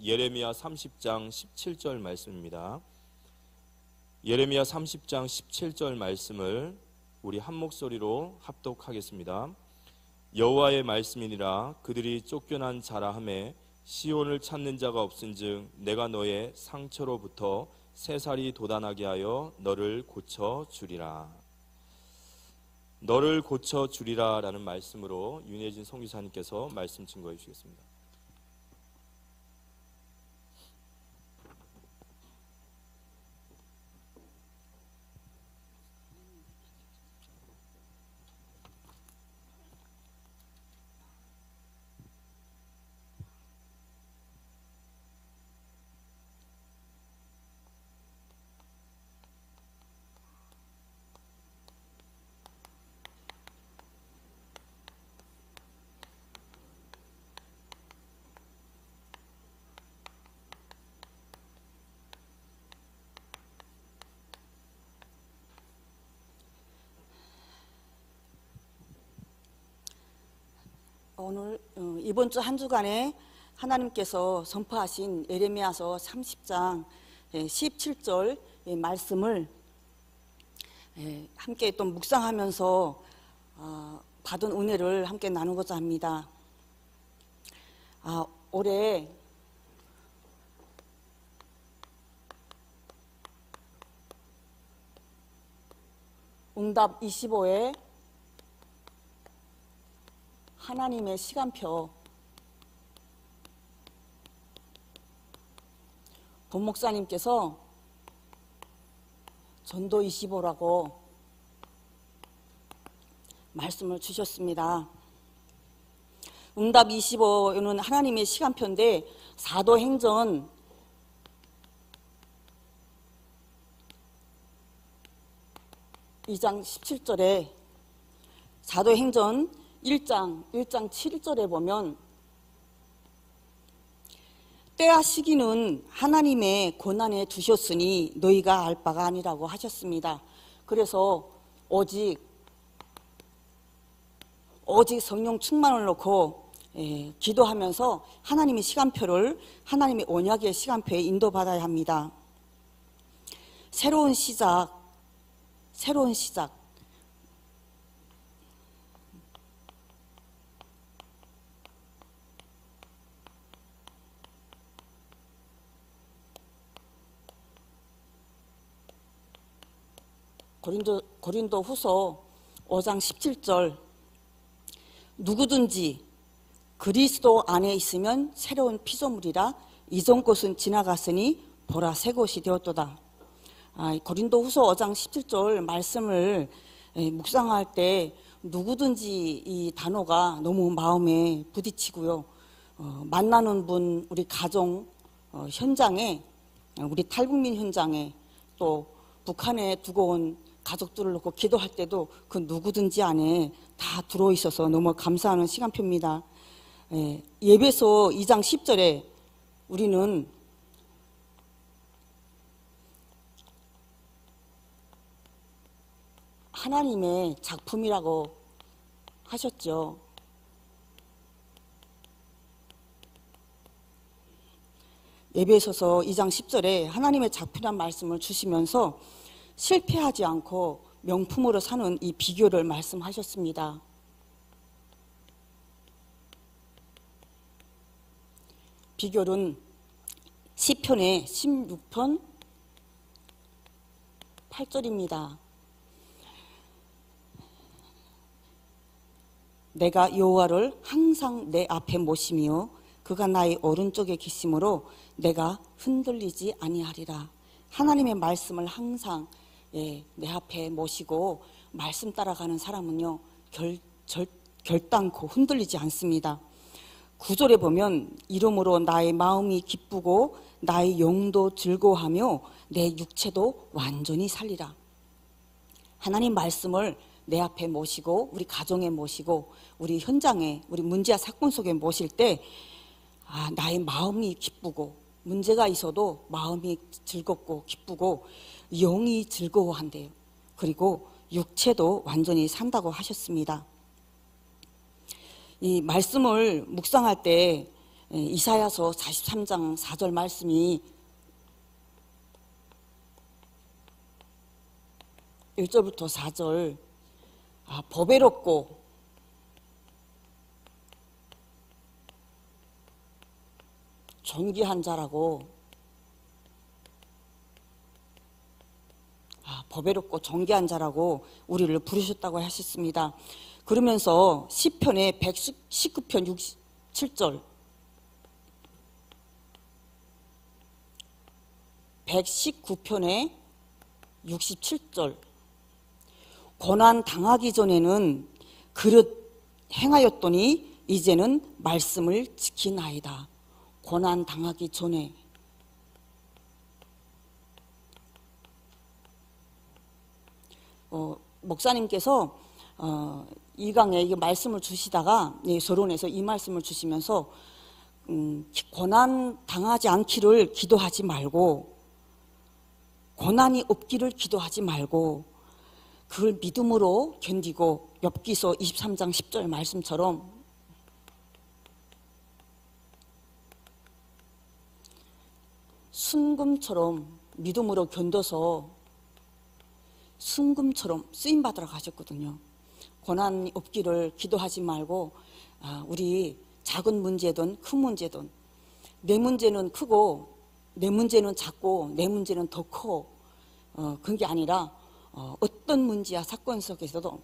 예레미야 30장 17절 말씀입니다. 예레미야 30장 17절 말씀을 우리 한 목소리로 합독하겠습니다. 여호와의 말씀이니라. 그들이 쫓겨난 자라 하매 시온을 찾는 자가 없은즉 내가 너의 상처로부터 새살이 돋아나게 하여 너를 고쳐주리라. 너를 고쳐주리라 라는 말씀으로 윤혜진 선교사님께서 말씀 증거해 주시겠습니다. 오늘 이번 주 한 주간에 하나님께서 선포하신 예레미야서 30장 17절 말씀을 함께 또 묵상하면서 받은 은혜를 함께 나누고자 합니다. 올해 응답 25에 하나님의 시간표, 본 목사님께서 전도 25라고 말씀을 주셨습니다. 응답 25는 하나님의 시간표인데 사도행전 2장 17절에 사도행전 1장 7절에 보면 때와 시기는 하나님의 권한에 두셨으니 너희가 알 바가 아니라고 하셨습니다. 그래서 오직 성령 충만을 놓고 기도하면서 하나님의 시간표를 하나님의 언약의 시간표에 인도받아야 합니다. 새로운 시작 고린도 후서 5장 17절 누구든지 그리스도 안에 있으면 새로운 피조물이라 이전 것은 지나갔으니 보라 새 것이 되었도다. 고린도 후서 5장 17절 말씀을 묵상할 때 누구든지 이 단어가 너무 마음에 부딪히고요. 만나는 분, 우리 가정 현장에, 우리 탈북민 현장에, 또 북한에 두고 온 가족들을 놓고 기도할 때도 그 누구든지 안에 다 들어있어서 너무 감사하는 시간표입니다. 예배서 2장 10절에 우리는 하나님의 작품이라고 하셨죠. 예배소서 2장 10절에 하나님의 작품이란 말씀을 주시면서 실패하지 않고 명품으로 사는 이 비결을 말씀하셨습니다. 비결은 시편의 16편 8절입니다. 내가 여호와를 항상 내 앞에 모시며 그가 나의 오른쪽에 계심으로 내가 흔들리지 아니하리라. 하나님의 말씀을 항상 내 앞에 모시고 말씀 따라가는 사람은요 결단코 흔들리지 않습니다. 9절에 보면 이러므로 나의 마음이 기쁘고 나의 영도 즐거워하며 내 육체도 완전히 살리라. 하나님 말씀을 내 앞에 모시고 우리 가정에 모시고 우리 현장에 우리 문제와 사건 속에 모실 때 나의 마음이 기쁘고 문제가 있어도 마음이 즐겁고 기쁘고 영이 즐거워한대요. 그리고 육체도 완전히 산다고 하셨습니다. 이 말씀을 묵상할 때 이사야서 43장 4절 말씀이 1절부터 4절 보배롭고 존귀한 자라고 보배롭고 존귀한 자라고 우리를 부르셨다고 하셨습니다. 그러면서 시편의 119편 67절 119편의 67절 고난 당하기 전에는 그릇 행하였더니 이제는 말씀을 지키나이다. 고난 당하기 전에 목사님께서 이 강에 이 말씀을 주시다가 서론에서 이 말씀을 주시면서 고난 당하지 않기를 기도하지 말고 고난이 없기를 기도하지 말고 그걸 믿음으로 견디고 욥기서 23장 10절 말씀처럼 순금처럼 믿음으로 견뎌서 순금처럼 쓰임받으러 가셨거든요. 고난이 없기를 기도하지 말고 우리 작은 문제든 큰 문제든 내 문제는 크고 내 문제는 작고 내 문제는 더 커 그런 게 아니라 어떤 문제야 사건 속에서도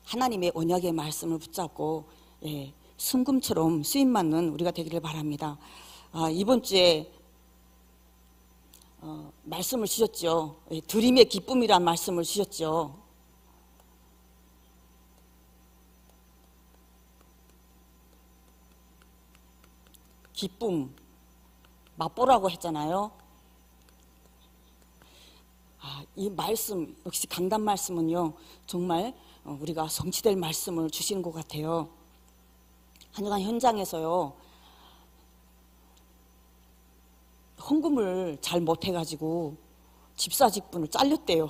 하나님의 언약의 말씀을 붙잡고 순금처럼 쓰임받는 우리가 되기를 바랍니다. 이번 주에 말씀을 주셨죠. 드림의 기쁨이란 말씀을 주셨죠. 기쁨 맛보라고 했잖아요. 이 말씀 역시 강단 말씀은요 정말 우리가 성취될 말씀을 주시는 것 같아요. 한 주간 현장에서요 헌금을 잘 못해가지고 집사 직분을 잘렸대요.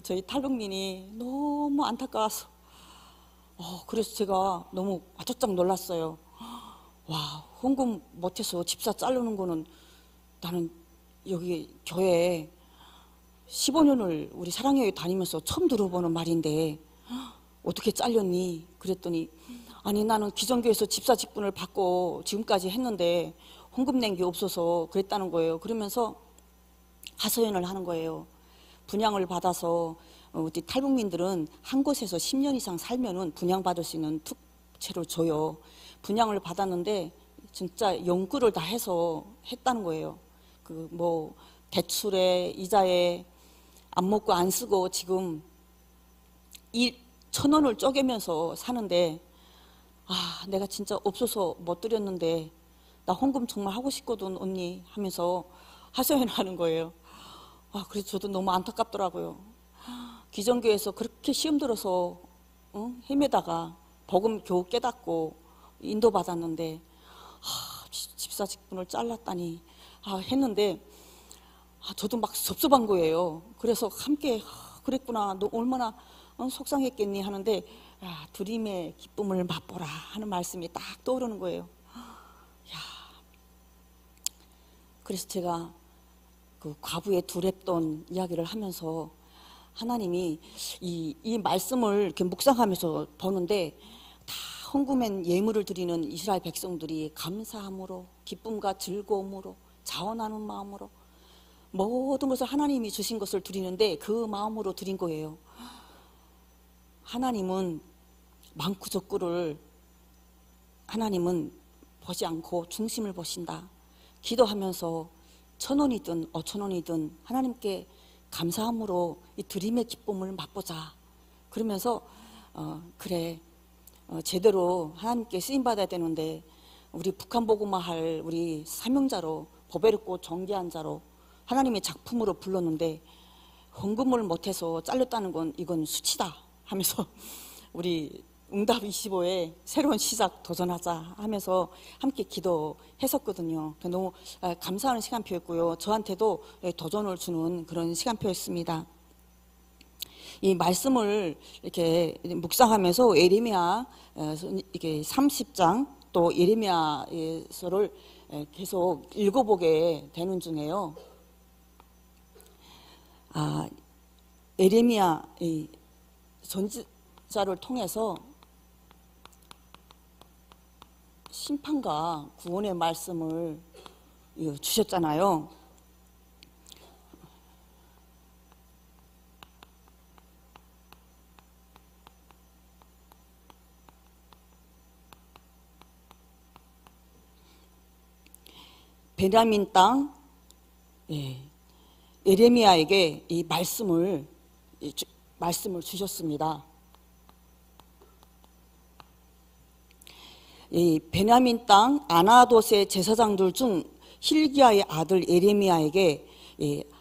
저희 탈북민이 너무 안타까워서 그래서 제가 너무 와쩌짝 놀랐어요. 와, 헌금 못해서 집사 자르는 거는 나는 여기 교회에 15년을 우리 사랑교회 다니면서 처음 들어보는 말인데 어떻게 잘렸니? 그랬더니 아니 나는 기존교회에서 집사 직분을 받고 지금까지 했는데 헌금 낸 게 없어서 그랬다는 거예요. 그러면서 하소연을 하는 거예요. 분양을 받아서 우리 탈북민들은 한 곳에서 10년 이상 살면은 분양받을 수 있는 특채를 줘요. 분양을 받았는데 진짜 연구를 다 해서 했다는 거예요. 그 뭐 대출에 이자에 안 먹고 안 쓰고 지금 1,000원을 쪼개면서 사는데 내가 진짜 없어서 못 드렸는데 나 헌금 정말 하고 싶거든 언니 하면서 하소연을 하는 거예요. 그래서 저도 너무 안타깝더라고요. 기존교회에서 그렇게 시험 들어서 헤매다가 복음 겨우 깨닫고 인도받았는데 집사 직분을 잘랐다니 했는데 저도 막 섭섭한 거예요. 그래서 함께 그랬구나 너 얼마나 속상했겠니 하는데 드림의 기쁨을 맛보라 하는 말씀이 딱 떠오르는 거예요. 그래서 제가 그 과부의 두랩돈 이야기를 하면서 하나님이 이 말씀을 이렇게 묵상하면서 보는데 다 헌금한 예물을 드리는 이스라엘 백성들이 감사함으로 기쁨과 즐거움으로 자원하는 마음으로 모든 것을 하나님이 주신 것을 드리는데 그 마음으로 드린 거예요. 하나님은 많고 적고를 하나님은 보지 않고 중심을 보신다. 기도하면서 1,000원이든 5,000원이든 하나님께 감사함으로 이 드림의 기쁨을 맛보자. 그러면서 그래 제대로 하나님께 쓰임받아야 되는데 우리 북한 복음화 할 우리 사명자로 보배롭고 존귀한 자로 하나님의 작품으로 불렀는데 헌금을 못해서 잘렸다는 건 이건 수치다 하면서 우리 응답 25에 새로운 시작 도전하자 하면서 함께 기도했었거든요. 너무 감사하는 시간표였고요. 저한테도 도전을 주는 그런 시간표였습니다. 이 말씀을 이렇게 묵상하면서 에레미야 이게 30장 또 예레미야서를 계속 읽어보게 되는 중에요. 예레미야 선지자를 통해서 심판과 구원의 말씀을 주셨잖아요. 베냐민 땅 예레미야에게 이 말씀을 주셨습니다. 이 베냐민 땅 아나돗의 제사장들 중 hil기야의 아들 예레미야에게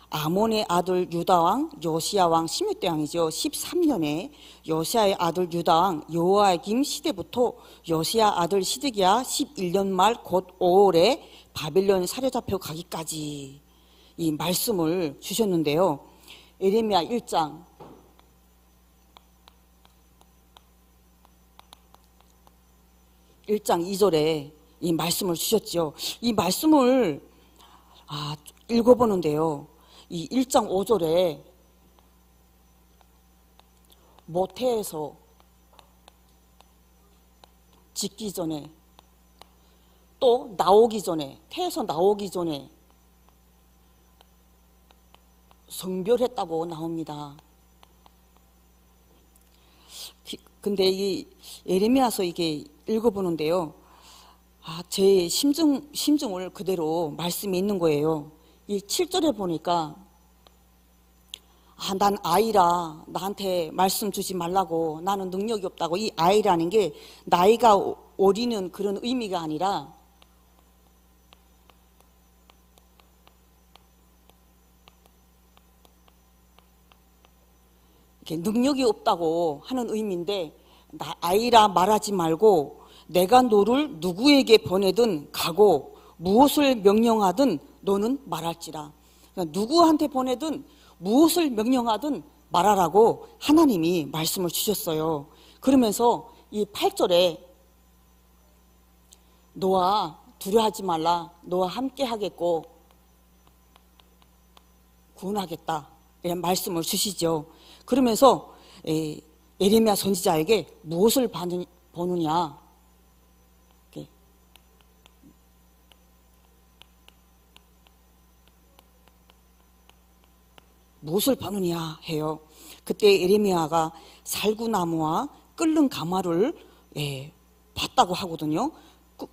아몬의 아들 유다왕 요시야왕 16대 왕이죠. 13년에 요시야의 아들 유다왕 요아김 시대부터 요시야 아들 시드기야 11년 말 곧 5월에 바벨론 사로잡혀 가기까지 이 말씀을 주셨는데요. 예레미야 1장 2절에 이 말씀을 주셨죠. 이 말씀을 읽어보는데요. 이 1장 5절에 모태에서 짓기 전에 또 나오기 전에 태에서 나오기 전에 성별했다고 나옵니다. 근데 이 예레미야서 이게 읽어보는데요. 제 심증을 그대로 말씀이 있는 거예요. 이 7절에 보니까 난 아이라 나한테 말씀 주지 말라고, 나는 능력이 없다고. 이 아이라는 게 나이가 어리는 그런 의미가 아니라 이렇게 능력이 없다고 하는 의미인데, 아이라 말하지 말고 내가 너를 누구에게 보내든 가고 무엇을 명령하든 너는 말할지라. 그러니까 누구한테 보내든 무엇을 명령하든 말하라고 하나님이 말씀을 주셨어요. 그러면서 이 8절에 너와 두려워하지 말라, 너와 함께 하겠고 구원하겠다, 이런 말씀을 주시죠. 그러면서 예레미야 선지자에게 무엇을 보느냐, 무엇을 보느냐 해요. 그때 예레미야가 살구나무와 끓는 가마를 봤다고 하거든요.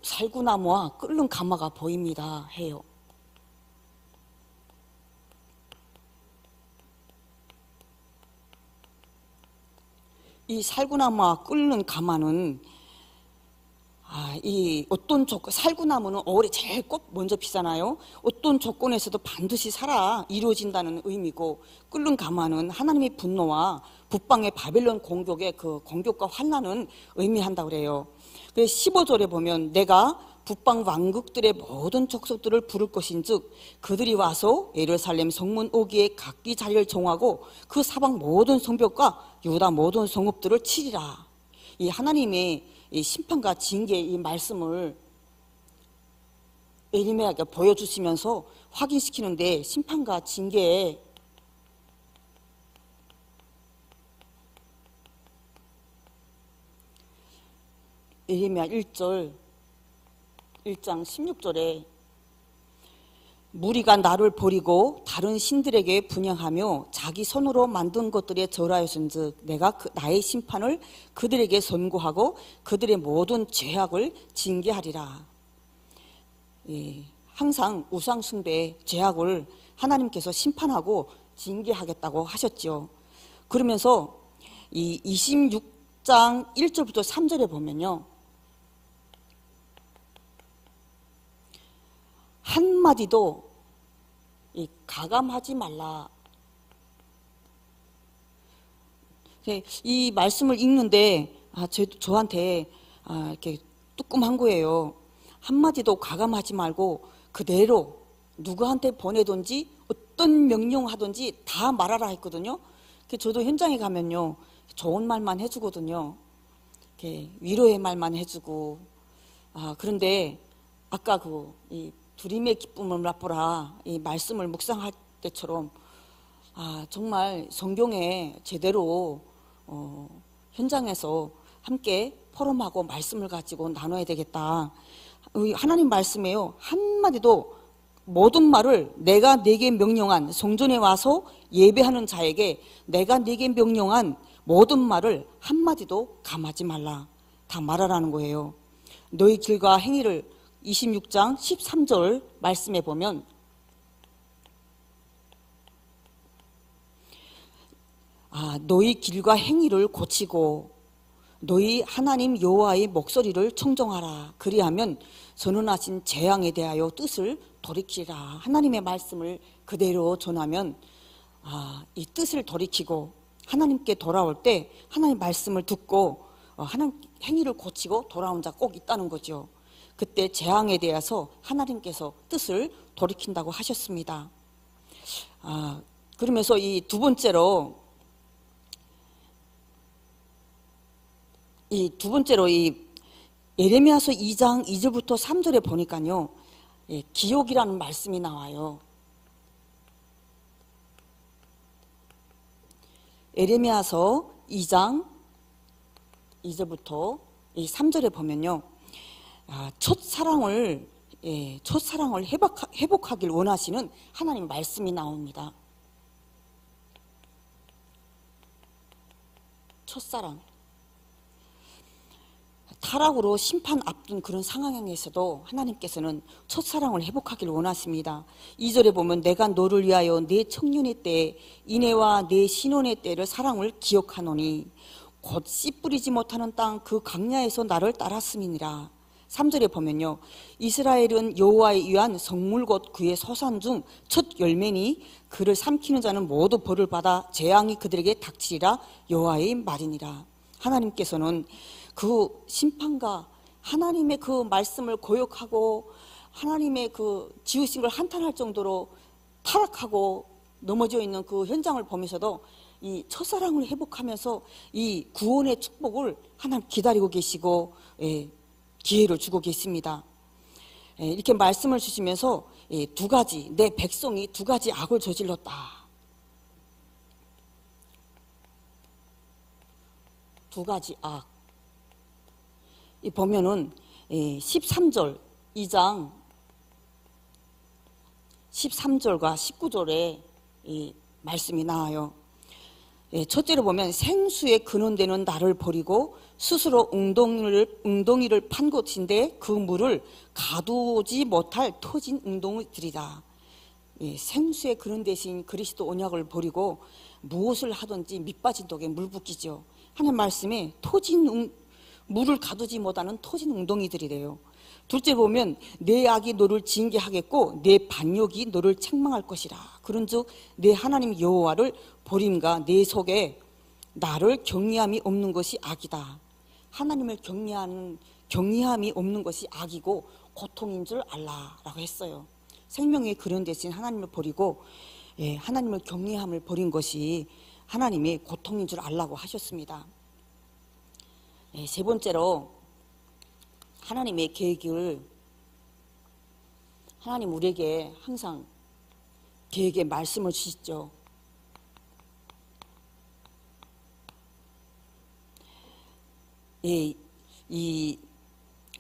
살구나무와 끓는 가마가 보입니다 해요. 이 살구나무와 끓는 가마는 이 어떤 살구나무는 5월에 제일 꼭 먼저 피잖아요. 어떤 조건에서도 반드시 살아 이루어진다는 의미고, 끓는 가마는 하나님의 분노와 북방의 바벨론 공격의 그 공격과 환난은 의미한다고 그래요. 그래서 15절에 보면 내가 북방 왕국들의 모든 족속들을 부를 것인즉 그들이 와서 예루살렘 성문 오기에 각기 자리를 정하고 그 사방 모든 성벽과 유다 모든 성읍들을 치리라. 이 하나님의 이 심판과 징계의 이 말씀을 예레미야에게 보여주시면서 확인시키는데, 심판과 징계에 예레미야 1장 16절에 무리가 나를 버리고 다른 신들에게 분향하며 자기 손으로 만든 것들에 절하였은즉 내가 나의 심판을 그들에게 선고하고 그들의 모든 죄악을 징계하리라. 항상 우상 숭배의 죄악을 하나님께서 심판하고 징계하겠다고 하셨죠. 그러면서 이 26장 1절부터 3절에 보면요, 한마디도 가감하지 말라. 이 말씀을 읽는데 저한테 이렇게 뜨끔한 거예요. 한마디도 가감하지 말고 그대로 누구한테 보내든지 어떤 명령하든지 다 말하라 했거든요. 저도 현장에 가면요, 좋은 말만 해주거든요. 위로의 말만 해주고 그런데 아까 이 두림의 기쁨을 맛보라 이 말씀을 묵상할 때처럼 정말 성경에 제대로 현장에서 함께 포럼하고 말씀을 가지고 나눠야 되겠다. 하나님 말씀에요, 한마디도 모든 말을 내가 네게 명령한, 성전에 와서 예배하는 자에게 내가 네게 명령한 모든 말을 한마디도 감하지 말라, 다 말하라는 거예요. 너희 길과 행위를 26장 13절 말씀에 보면 너희 길과 행위를 고치고 너희 하나님 여호와의 목소리를 청정하라. 그리하면 선언하신 재앙에 대하여 뜻을 돌이키라. 하나님의 말씀을 그대로 전하면 이 뜻을 돌이키고 하나님께 돌아올 때 하나님 말씀을 듣고 하나님 행위를 고치고 돌아온 자 꼭 있다는 거죠. 그때 재앙에 대해서 하나님께서 뜻을 돌이킨다고 하셨습니다. 그러면서 이 두 번째로 이 예레미야서 2장 2절부터 3절에 보니까요, 기억이라는 말씀이 나와요. 예레미야서 2장 2절부터 3절에 보면요, 첫사랑을 회복하길 원하시는 하나님 말씀이 나옵니다. 첫사랑, 타락으로 심판 앞둔 그런 상황에서도 하나님께서는 첫사랑을 회복하길 원하십니다. 2절에 보면 내가 너를 위하여 내 청년의 때 인애와 내 신혼의 때를 사랑을 기억하노니 곧 씨 뿌리지 못하는 땅 그 강야에서 나를 따랐음이니라. 3절에 보면요, 이스라엘은 여호와에 의한 성물 곧 그의 소산 중 첫 열매니 그를 삼키는 자는 모두 벌을 받아 재앙이 그들에게 닥치리라. 여호와의 말이니라. 하나님께서는 그 심판과 하나님의 그 말씀을 거역하고 하나님의 그 지으신 걸 한탄할 정도로 타락하고 넘어져 있는 그 현장을 보면서도 이 첫사랑을 회복하면서 이 구원의 축복을 하나님 기다리고 계시고 기회를 주고 계십니다. 이렇게 말씀을 주시면서 두 가지, 내 백성이 두 가지 악을 저질렀다. 두 가지 악. 보면은 13절 2장 13절과 19절에 말씀이 나와요. 첫째로 보면 생수에 근원되는 나를 버리고 스스로 웅덩이를 판 곳인데 그 물을 가두지 못할 터진 웅덩이들이다. 생수에 근원되신 그리스도 언약을 버리고 무엇을 하든지 밑빠진 독에 물 붓기죠. 하나님 말씀에 물을 가두지 못하는 터진 웅덩이들이래요. 둘째 보면 내 악이 너를 징계하겠고 내 반역이 너를 책망할 것이라. 그런즉 내 하나님 여호와를 버림과 내 속에 나를 경외함이 없는 것이 악이다. 하나님을 경외함이 없는 것이 악이고 고통인 줄 알라라고 했어요. 생명의 근원 대신 하나님을 버리고 하나님을 경외함을 버린 것이 하나님의 고통인 줄 알라고 하셨습니다. 세 번째로 하나님의 계획을, 하나님 우리에게 항상 계획의 말씀을 주시죠. 이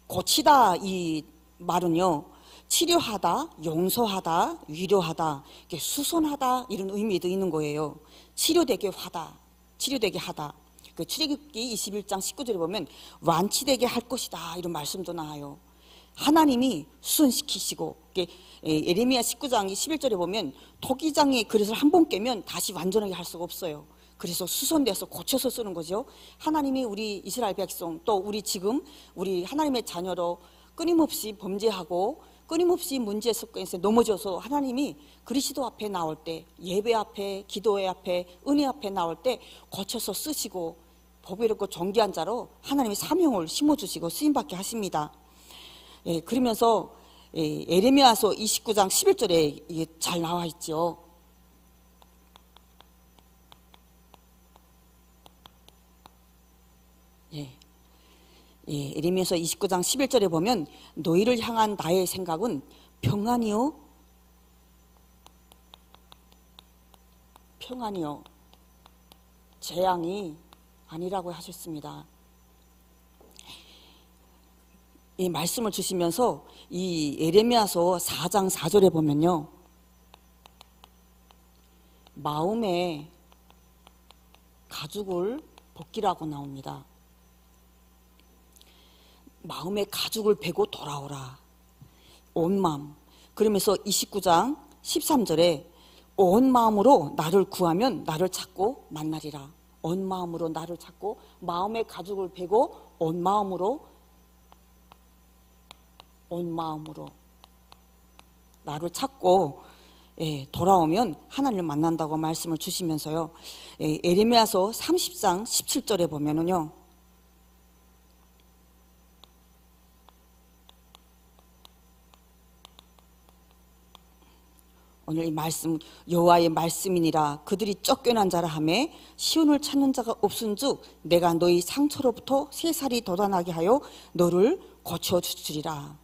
고치다 이 말은요, 치료하다, 용서하다, 위로하다, 수선하다 이런 의미도 있는 거예요. 치료되게 하다, 치료되게 하다. 그 출애굽기 21장 19절에 보면 완치되게 할 것이다 이런 말씀도 나와요. 하나님이 수선시키시고, 예레미야 19장 11절에 보면 토기장의 그릇을 한 번 깨면 다시 완전하게 할 수가 없어요. 그래서 수선돼서 고쳐서 쓰는 거죠. 하나님이 우리 이스라엘 백성, 또 우리 지금 우리 하나님의 자녀로 끊임없이 범죄하고 끊임없이 문제 습관에서 넘어져서 하나님이 그리스도 앞에 나올 때, 예배 앞에, 기도회 앞에, 은혜 앞에 나올 때 고쳐서 쓰시고 보배롭고 존귀한 자로 하나님의 사명을 심어주시고 쓰임받게 하십니다. 그러면서 예레미야서 29장 11절에 이게 잘 나와 있죠. 예레미야서 29장 11절에 보면 너희를 향한 나의 생각은 평안이요 재앙이 아니라고 하셨습니다. 이 말씀을 주시면서 이 예레미야서 4장 4절에 보면요, 마음의 가죽을 벗기라고 나옵니다. 마음의 가죽을 베고 돌아오라. 온 마음. 그러면서 29장 13절에 온 마음으로 나를 구하면 나를 찾고 만나리라. 온 마음으로 나를 찾고, 마음의 가죽을 베고 온 마음으로 나를 찾고 돌아오면 하나님을 만난다고 말씀을 주시면서요, 예레미야서 30장 17절에 보면은요, 오늘 이 말씀, 여호와의 말씀이니라. 그들이 쫓겨난 자라 하며 시온을 찾는 자가 없은즉 내가 너희 상처로부터 새살이 돋아나게 하여 너를 고쳐주리라.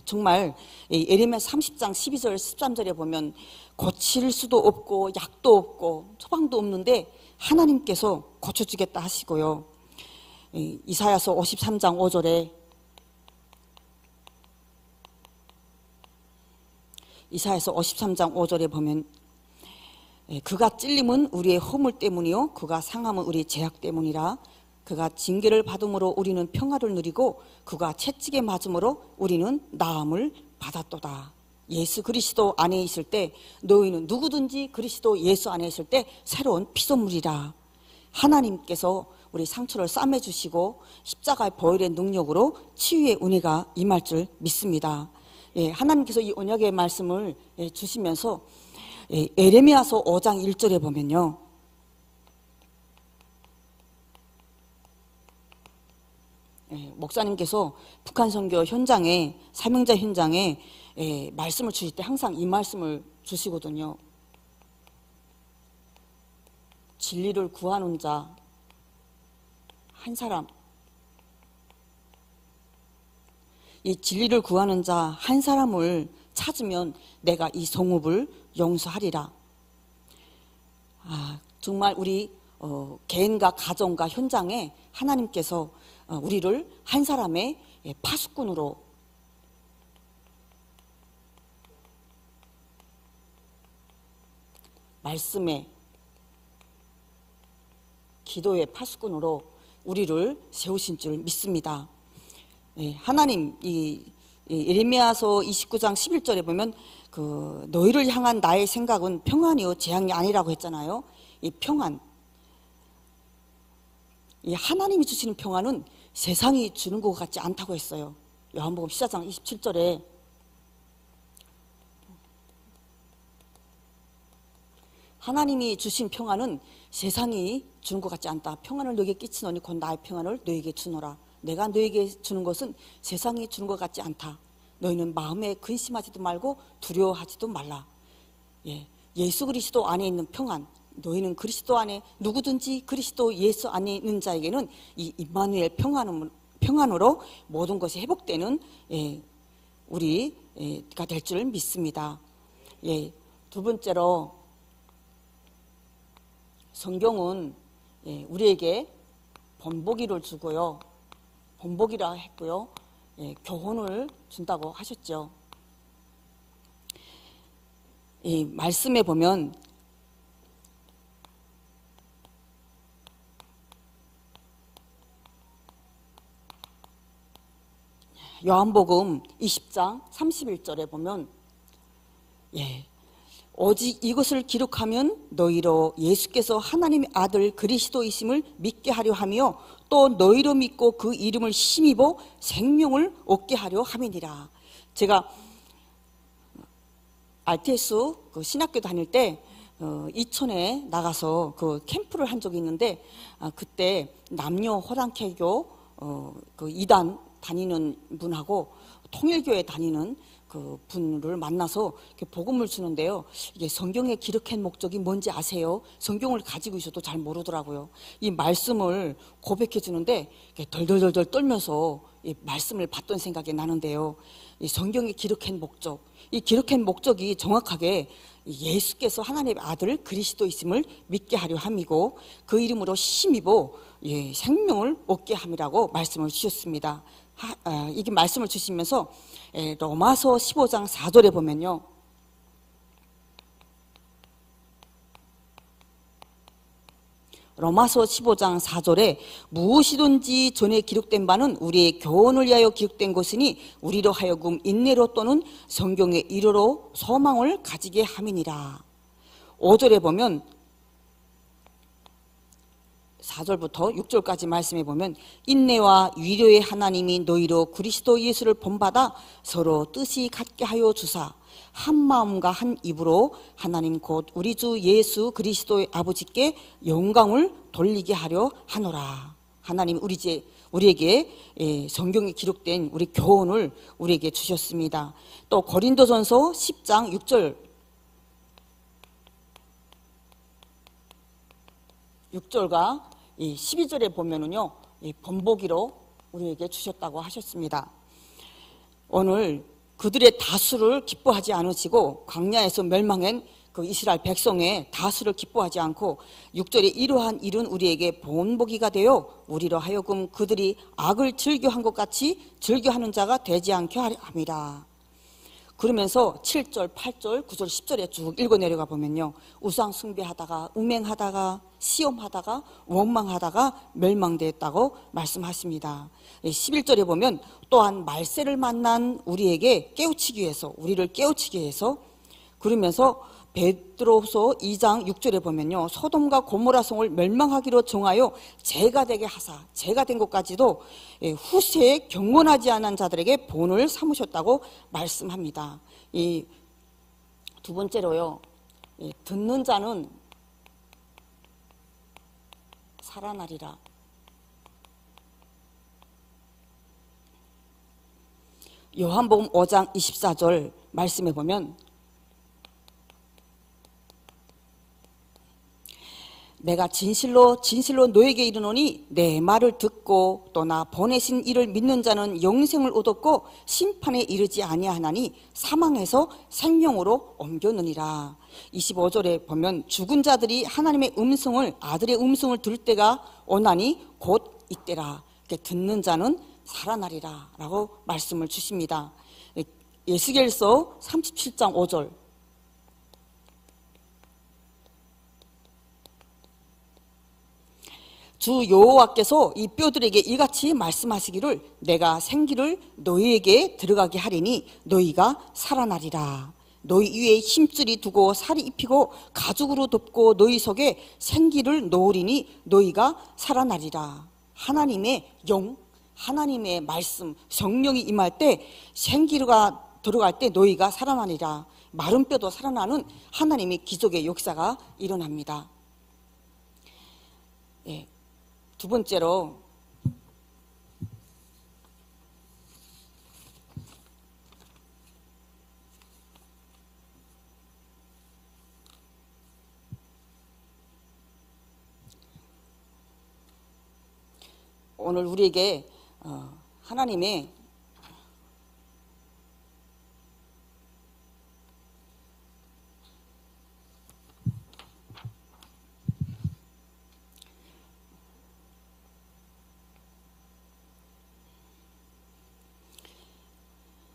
정말 예레미야 30장 12절 13절에 보면 고칠 수도 없고 약도 없고 처방도 없는데 하나님께서 고쳐주겠다 하시고요, 이사야서 53장 5절에 이사야서 53장 5절에 보면 그가 찔림은 우리의 허물 때문이요 그가 상함은 우리의 죄악 때문이라. 그가 징계를 받음으로 우리는 평화를 누리고 그가 채찍에 맞음으로 우리는 나음을 받았도다. 예수 그리스도 안에 있을 때 너희는 누구든지 그리스도 예수 안에 있을 때 새로운 피조물이라. 하나님께서 우리 상처를 싸매주시고 십자가의 보혈의 능력으로 치유의 은혜가 임할 줄 믿습니다. 하나님께서 이 언약의 말씀을 주시면서 예레미야서 5장 1절에 보면요, 목사님께서 북한 선교 현장에, 사명자 현장에 말씀을 주실 때 항상 이 말씀을 주시거든요. 진리를 구하는 자 한 사람, 이 진리를 구하는 자 한 사람을 찾으면 내가 이 성읍을 용서하리라. 정말 우리 개인과 가정과 현장에 하나님께서 우리를 한 사람의 파수꾼으로, 말씀의, 기도의 파수꾼으로 우리를 세우신 줄 믿습니다. 하나님, 이 예레미야서 29장 11절에 보면 그 너희를 향한 나의 생각은 평안이요 재앙이 아니라고 했잖아요. 이 평안, 이 하나님이 주시는 평안은 세상이 주는 것 같지 않다고 했어요. 요한복음 14장 27절에 하나님이 주신 평안은 세상이 주는 것 같지 않다. 평안을 너에게 끼치노니 곧 나의 평안을 너에게 주노라. 내가 너에게 주는 것은 세상이 주는 것 같지 않다. 너희는 마음에 근심하지도 말고 두려워하지도 말라. 예수 그리스도 안에 있는 평안, 너희는 그리스도 안에, 누구든지 그리스도 예수 안에 있는 자에게는 이 임마누엘 평안으로 모든 것이 회복되는 우리가 될 줄 믿습니다. 두 번째로, 성경은 우리에게 본보기를 주고요, 본보기라 했고요, 교훈을 준다고 하셨죠. 이 말씀에 보면 요한복음 20장 31절에 보면 오직 이것을 기록하면 너희로 예수께서 하나님의 아들 그리스도이심을 믿게 하려 하며 또 너희로 믿고 그 이름을 힘입어 생명을 얻게 하려 함이니라. 제가 RTS 그 신학교 다닐 때 이천에 나가서 그 캠프를 한 적이 있는데, 그때 남녀 호랑캐교 그 2단 다니는 분하고 통일교회 다니는 그 분을 만나서 이렇게 복음을 주는데요. 이게 성경에 기록한 목적이 뭔지 아세요? 성경을 가지고 있어도 잘 모르더라고요. 이 말씀을 고백해 주는데 덜덜덜덜 떨면서 이 말씀을 받던 생각이 나는데요. 이 성경에 기록한 목적, 이 기록한 목적이 정확하게 예수께서 하나님의 아들 그리스도이심을 믿게 하려 함이고 그 이름으로 힘입어 생명을 얻게 함이라고 말씀을 주셨습니다. 이게 말씀을 주시면서 로마서 15장 4절에 보면요. 로마서 15장 4절에 무엇이든지 전에 기록된 바는 우리의 교훈을 위하여 기록된 것이니 우리로 하여금 인내로 또는 성경의 이르로 소망을 가지게 함이니라. 5절에 보면 4절부터 6절까지 말씀해 보면 인내와 위로의 하나님이 너희로 그리스도 예수를 본받아 서로 뜻이 같게 하여 주사 한 마음과 한 입으로 하나님 곧 우리 주 예수 그리스도의 아버지께 영광을 돌리게 하려 하노라. 하나님 우리에게 성경에 기록된 우리 교훈을 우리에게 주셨습니다. 또 고린도전서 10장 6절과 12절에 보면은요, 본보기로 우리에게 주셨다고 하셨습니다. 오늘 그들의 다수를 기뻐하지 않으시고 광야에서 멸망한 그 이스라엘 백성의 다수를 기뻐하지 않고 6절에 이러한 일은 우리에게 본보기가 되어 우리로 하여금 그들이 악을 즐겨한 것 같이 즐겨하는 자가 되지 않게 하려 함이라. 그러면서 7절, 8절, 9절, 10절에 쭉 읽어 내려가 보면요, 우상 숭배하다가 음행하다가 시험하다가 원망하다가 멸망되었다고 말씀하십니다. 11절에 보면 또한 말세를 만난 우리에게 깨우치기 위해서, 우리를 깨우치기 위해서, 그러면서 베드로서 2장 6절에 보면요, 소돔과 고모라 성을 멸망하기로 정하여 죄가 되게 하사, 죄가 된 것까지도 후세에 경건하지 않은 자들에게 본을 삼으셨다고 말씀합니다. 이 두 번째로요, 듣는 자는 살아나리라. 요한복음 5장 24절 말씀해 보면 내가 진실로 너에게 이르노니 내 말을 듣고 또 나 보내신 이를 믿는 자는 영생을 얻었고 심판에 이르지 아니하나니 사망에서 생명으로 옮겼느니라. 25절에 보면 죽은 자들이 하나님의 음성을, 아들의 음성을 들을 때가 오나니 곧 이때라. 듣는 자는 살아나리라 라고 말씀을 주십니다. 에스겔서 37장 5절 주 여호와께서 이 뼈들에게 이같이 말씀하시기를 내가 생기를 너희에게 들어가게 하리니 너희가 살아나리라. 너희 위에 힘줄이 두고 살이 입히고 가죽으로 덮고 너희 속에 생기를 놓으리니 너희가 살아나리라. 하나님의 영, 하나님의 말씀, 성령이 임할 때 생기가 들어갈 때 너희가 살아나리라. 마른 뼈도 살아나는 하나님의 기적의 역사가 일어납니다. 두 번째로 오늘 우리에게 하나님의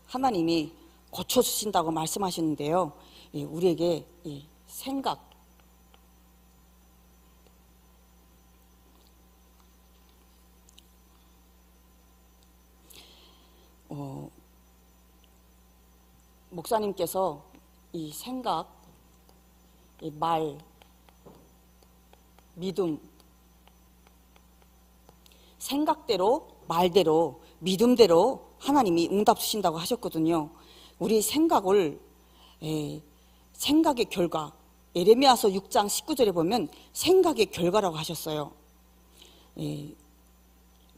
하나님이 고쳐주신다고 말씀하시는데요, 우리에게 생각, 목사님께서 이 생각, 이 말, 믿음, 생각대로, 말대로, 믿음대로 하나님이 응답 주신다고 하셨거든요. 우리 생각을, 생각의 결과, 에레미야서 6장 19절에 보면 생각의 결과라고 하셨어요.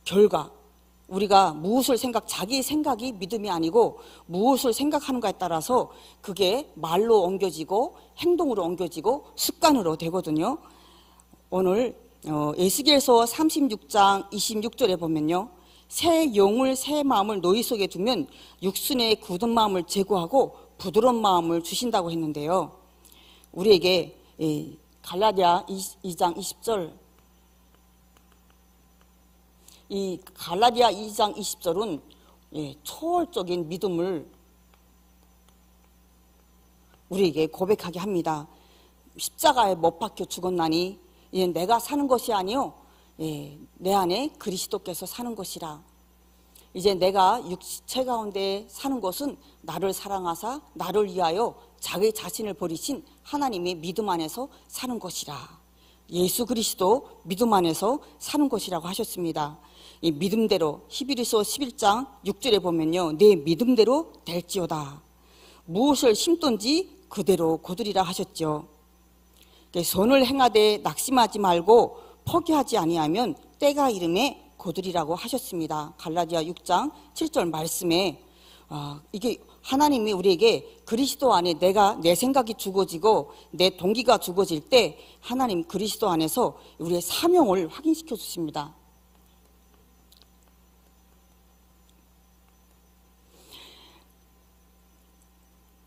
결과, 우리가 무엇을 자기 생각이 믿음이 아니고 무엇을 생각하는가에 따라서 그게 말로 옮겨지고 행동으로 옮겨지고 습관으로 되거든요. 오늘 에스겔서 36장 26절에 보면요, 새 영을 새 마음을 너희 속에 두면 육순의 굳은 마음을 제거하고 부드러운 마음을 주신다고 했는데요. 우리에게 갈라디아 2장 20절, 이 갈라디아 2장 20절은 초월적인 믿음을 우리에게 고백하게 합니다. 십자가에 못 박혀 죽었나니 내가 사는 것이 아니요 내 안에 그리스도께서 사는 것이라. 이제 내가 육체 가운데 사는 것은 나를 사랑하사 나를 위하여 자기 자신을 버리신 하나님의 믿음 안에서 사는 것이라. 예수 그리스도 믿음 안에서 사는 것이라고 하셨습니다. 이 믿음대로 히브리서 11장 6절에 보면요, 내 믿음대로 될지어다. 무엇을 심든지 그대로 거두리라 하셨죠. 선을 행하되 낙심하지 말고 포기하지 아니하면 때가 이름에 거두리라고 하셨습니다. 갈라디아 6장 7절 말씀에 이게 하나님이 우리에게 그리스도 안에 내 생각이 죽어지고 내 동기가 죽어질 때 하나님 그리스도 안에서 우리의 사명을 확인시켜 주십니다.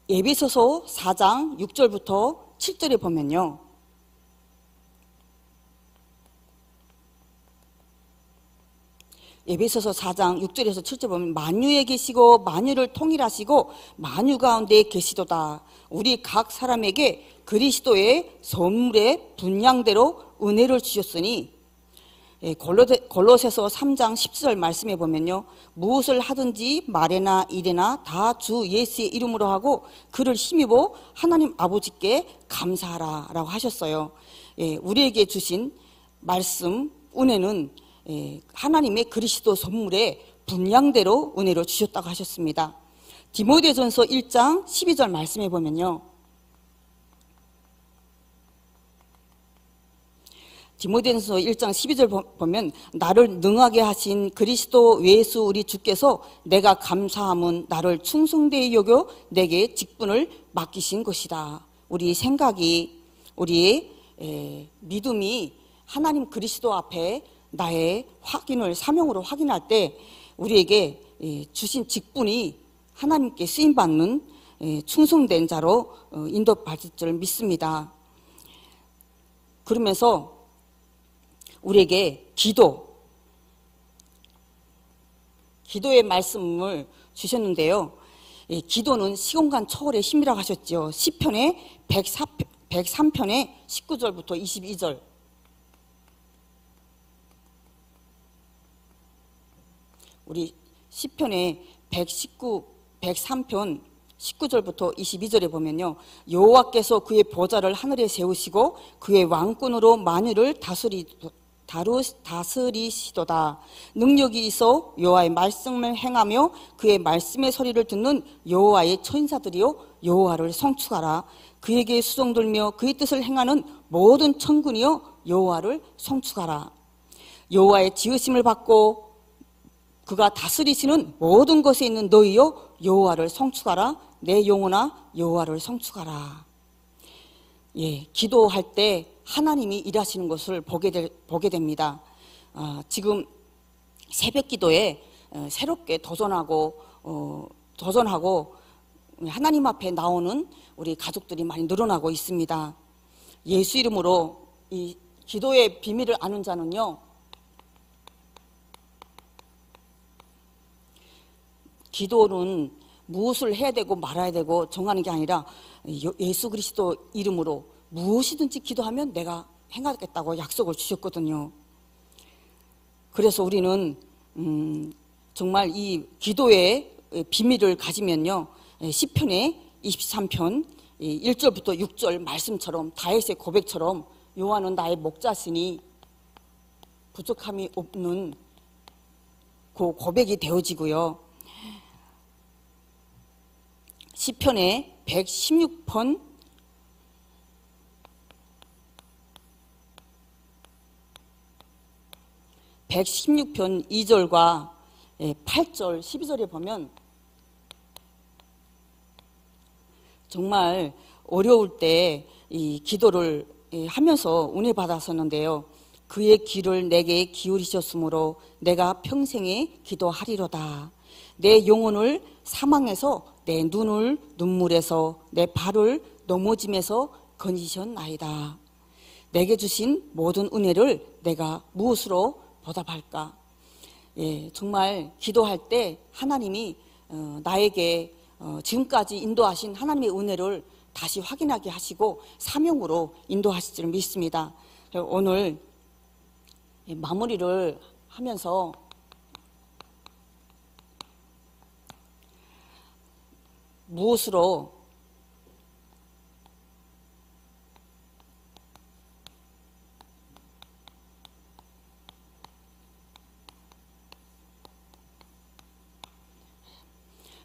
에베소서 4장 6절부터 7절에 보면요, 에베소서 4장 6절에서 7절 보면 만유에 계시고 만유를 통일하시고 만유 가운데 계시도다. 우리 각 사람에게 그리스도의 선물의 분량대로 은혜를 주셨으니, 골로새서 3장 10절 말씀에 보면요, 무엇을 하든지 말에나 일에나 다 주 예수의 이름으로 하고 그를 힘입어 하나님 아버지께 감사하라 라고 하셨어요. 우리에게 주신 말씀 은혜는 하나님의 그리스도 선물의 분량대로 은혜를 주셨다고 하셨습니다. 디모데전서 1장 12절 말씀해 보면요, 디모데전서 1장 12절 보면 나를 능하게 하신 그리스도 예수 우리 주께서 내가 감사함은 나를 충성되이 여겨 내게 직분을 맡기신 것이다. 우리 생각이, 우리의 믿음이 하나님 그리스도 앞에 나의 사명으로 확인할 때 우리에게 주신 직분이 하나님께 쓰임받는 충성된 자로 인도받을 줄 믿습니다. 그러면서 우리에게 기도의 말씀을 주셨는데요, 기도는 시공간 초월의 힘이라고 하셨죠. 시편의 103편의 19절부터 22절, 우리 시편의 103편 19절부터 22절에 보면요, 여호와께서 그의 보좌를 하늘에 세우시고 그의 왕권으로 만유를 다스리시도다. 능력이 있어 여호와의 말씀을 행하며 그의 말씀의 소리를 듣는 여호와의 천사들이요 여호와를 송축하라. 그에게 수종들며 그의 뜻을 행하는 모든 천군이요 여호와를 송축하라. 여호와의 지으심을 받고 그가 다스리시는 모든 것에 있는 너희요 여호와를 송축하라. 내 영혼아 여호와를 송축하라. 기도할 때 하나님이 일하시는 것을 보게 됩니다. 지금 새벽 기도에 새롭게 도전하고 하나님 앞에 나오는 우리 가족들이 많이 늘어나고 있습니다. 예수 이름으로 이 기도의 비밀을 아는 자는요, 기도는 무엇을 해야 되고 말아야 되고 정하는 게 아니라 예수 그리스도 이름으로 무엇이든지 기도하면 내가 행하겠다고 약속을 주셨거든요. 그래서 우리는 정말 이 기도의 비밀을 가지면요, 시편의 23편 1절부터 6절 말씀처럼 다윗의 고백처럼 여호와는 나의 목자시니 부족함이 없는 그 고백이 되어지고요. 시편의 116편 2절과 8절, 12절에 보면 정말 어려울 때 이 기도를 하면서 은혜 받았었는데요. 그의 귀를 내게 기울이셨으므로 내가 평생에 기도하리로다. 내 영혼을 사망에서, 내 눈을 눈물에서, 내 발을 넘어짐에서 건지셨나이다. 내게 주신 모든 은혜를 내가 무엇으로 보답할까? 정말 기도할 때 하나님이 나에게 지금까지 인도하신 하나님의 은혜를 다시 확인하게 하시고 사명으로 인도하실 줄 믿습니다. 오늘 마무리를 하면서 무엇으로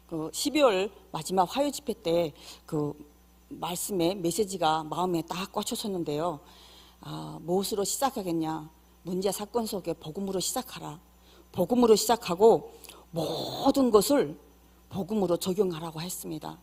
그 12월 마지막 화요 집회 때 그 말씀의 메시지가 마음에 딱 꽂혔었는데요. 무엇으로 시작하겠냐? 문제 사건 속에 복음으로 시작하라. 복음으로 시작하고 모든 것을 복음으로 적용하라고 했습니다.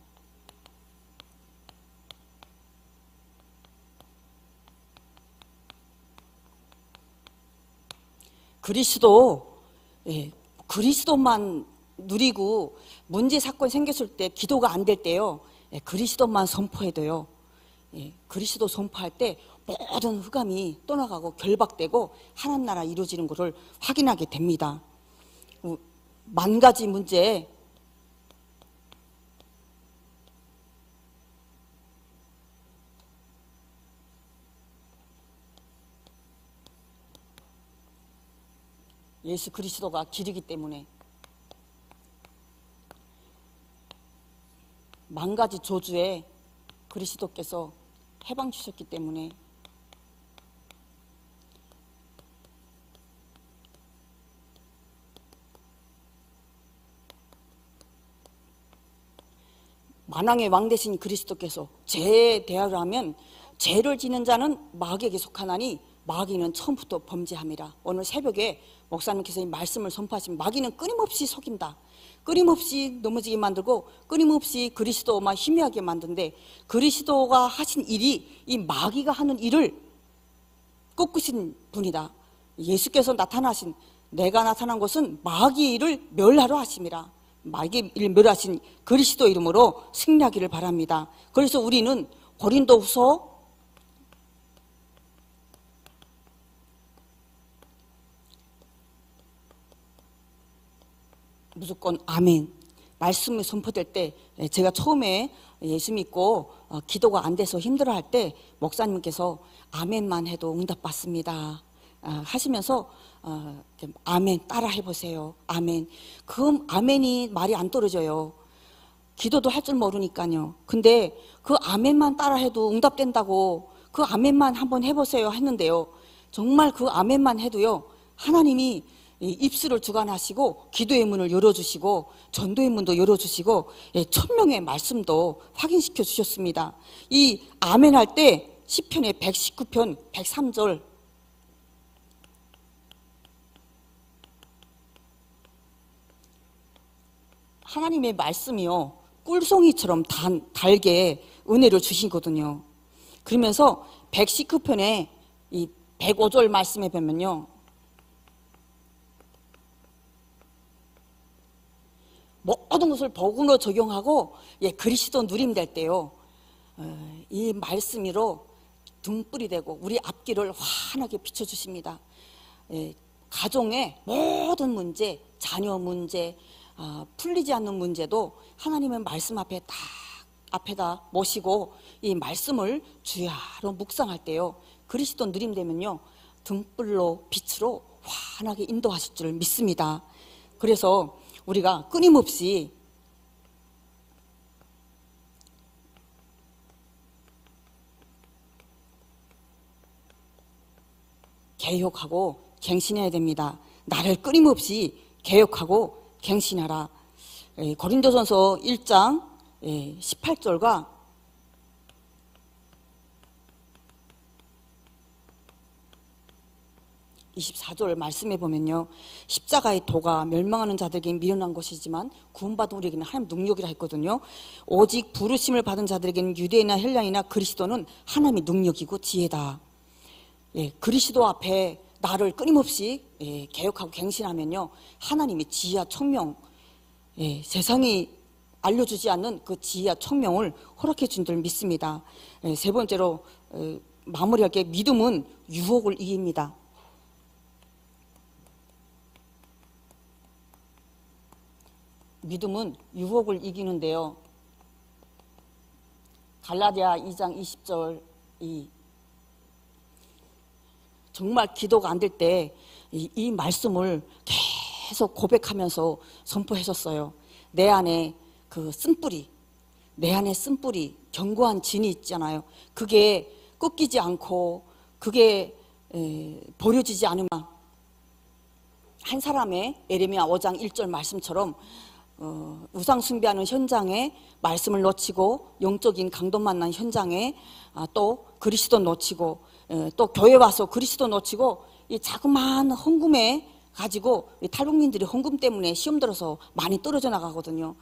그리스도만 누리고 문제 사건 생겼을 때 기도가 안 될 때요. 그리스도만 선포해도요. 그리스도 선포할 때 모든 흑암이 떠나가고 결박되고 하나님 나라 이루어지는 것을 확인하게 됩니다. 만 가지 문제 예수 그리스도가 길이기 때문에 만 가지 저주에 그리스도께서 해방 주셨기 때문에 만왕의 왕 되신 그리스도께서 죄에 대하여 하면 죄를 지는 자는 마귀에게 속하나니 마귀는 처음부터 범죄함이라. 오늘 새벽에 목사님께서 이 말씀을 선포하시면 마귀는 끊임없이 속인다. 끊임없이 넘어지게 만들고 끊임없이 그리스도만 희미하게 만드는데 그리스도가 하신 일이 이 마귀가 하는 일을 꺾으신 분이다. 예수께서 나타나신 내가 나타난 것은 마귀의 일을 멸하러 하심이라. 마귀의 일을 멸하신 그리스도 이름으로 승리하기를 바랍니다. 그래서 우리는 고린도후서 무조건 아멘. 말씀이 선포될 때 제가 처음에 예수 믿고 기도가 안 돼서 힘들어할 때 목사님께서 아멘만 해도 응답받습니다 하시면서 아멘 따라 해보세요. 아멘. 그 아멘이 말이 안 떨어져요. 기도도 할 줄 모르니까요. 근데 그 아멘만 따라 해도 응답된다고 그 아멘만 한번 해보세요 했는데요. 정말 그 아멘만 해도요. 하나님이 입술을 주관하시고 기도의 문을 열어주시고 전도의 문도 열어주시고 천명의 말씀도 확인시켜 주셨습니다. 이 아멘 할 때 시편의 119편 103절 하나님의 말씀이요 꿀송이처럼 달게 은혜를 주시거든요. 그러면서 119편의 이 105절 말씀에 보면요 모든 것을 복음으로 적용하고 그리스도 누림될 때요 이 말씀으로 등불이 되고 우리 앞길을 환하게 비춰주십니다. 가정의 모든 문제, 자녀 문제, 풀리지 않는 문제도 하나님의 말씀 앞에 딱 앞에다 모시고 이 말씀을 주야로 묵상할 때요 그리스도 누림되면요 등불로 빛으로 환하게 인도하실 줄 믿습니다. 그래서 우리가 끊임없이 개혁하고 갱신해야 됩니다. 나를 끊임없이 개혁하고 갱신하라. 고린도전서 1장 18절과 24절 말씀해 보면요, 십자가의 도가 멸망하는 자들에게 미련한 것이지만 구원받은 우리에게는 하나님 능력이라 했거든요. 오직 부르심을 받은 자들에게는 유대인이나 헬라인이나 그리스도는 하나님의 능력이고 지혜다. 예, 그리스도 앞에 나를 끊임없이 개혁하고 갱신하면요, 하나님의 지혜와 총명, 세상이 알려주지 않는 그 지혜와 총명을 허락해 준 줄 믿습니다. 세 번째로 마무리할 게, 믿음은 유혹을 이깁니다. 믿음은 유혹을 이기는데요, 갈라디아 2장 20절이 정말 기도가 안 될 때 이 말씀을 계속 고백하면서 선포했었어요. 내 안에 그 쓴뿌리, 내 안에 쓴뿌리, 견고한 진이 있잖아요. 그게 꺾이지 않고 그게 버려지지 않으면, 한 사람의 에레미야 5장 1절 말씀처럼 우상 숭배하는 현장에 말씀을 놓치고, 영적인 강도 만난 현장에 또 그리스도 놓치고, 또 교회 와서 그리스도 놓치고, 이 자그마한 헌금에 가지고 탈북민들이 헌금 때문에 시험 들어서 많이 떨어져 나가거든요.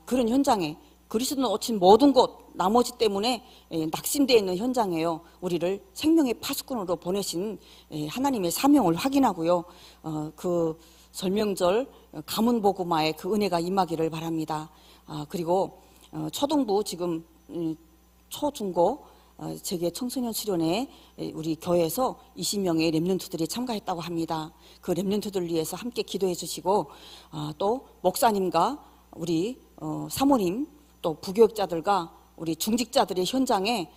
그런 현장에 그리스도 놓친 모든 것, 나머지 때문에 낙심되어 있는 현장에요, 우리를 생명의 파수꾼으로 보내신 하나님의 사명을 확인하고요, 그 설명절 가문복음화의 그 은혜가 임하기를 바랍니다. 그리고 초등부 지금 초중고 재계 청소년 수련회 우리 교회에서 20명의 렘넌트들이 참가했다고 합니다. 그 렘넌트들을 위해서 함께 기도해 주시고, 또 목사님과 우리 사모님, 또 부교육자들과 우리 중직자들의 현장에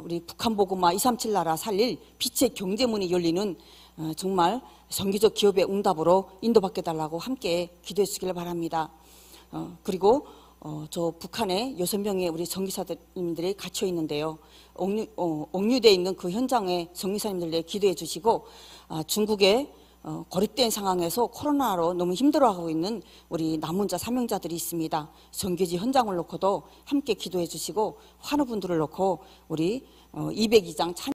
우리 북한복음화 237 나라 살릴 빛의 경제문이 열리는 정말 정기적 기업의 응답으로 인도받게 달라고 함께 기도해 주시길 바랍니다. 그리고 저 북한에 6명의 우리 정기사님들이 갇혀 있는데요, 옥류되어 있는 그 현장에 정기사님들 기도해 주시고, 중국에 고립된 상황에서 코로나로 너무 힘들어하고 있는 우리 남은 자 사명자들이 있습니다. 정규지 현장을 놓고도 함께 기도해 주시고, 환우분들을 놓고 우리 202장 찬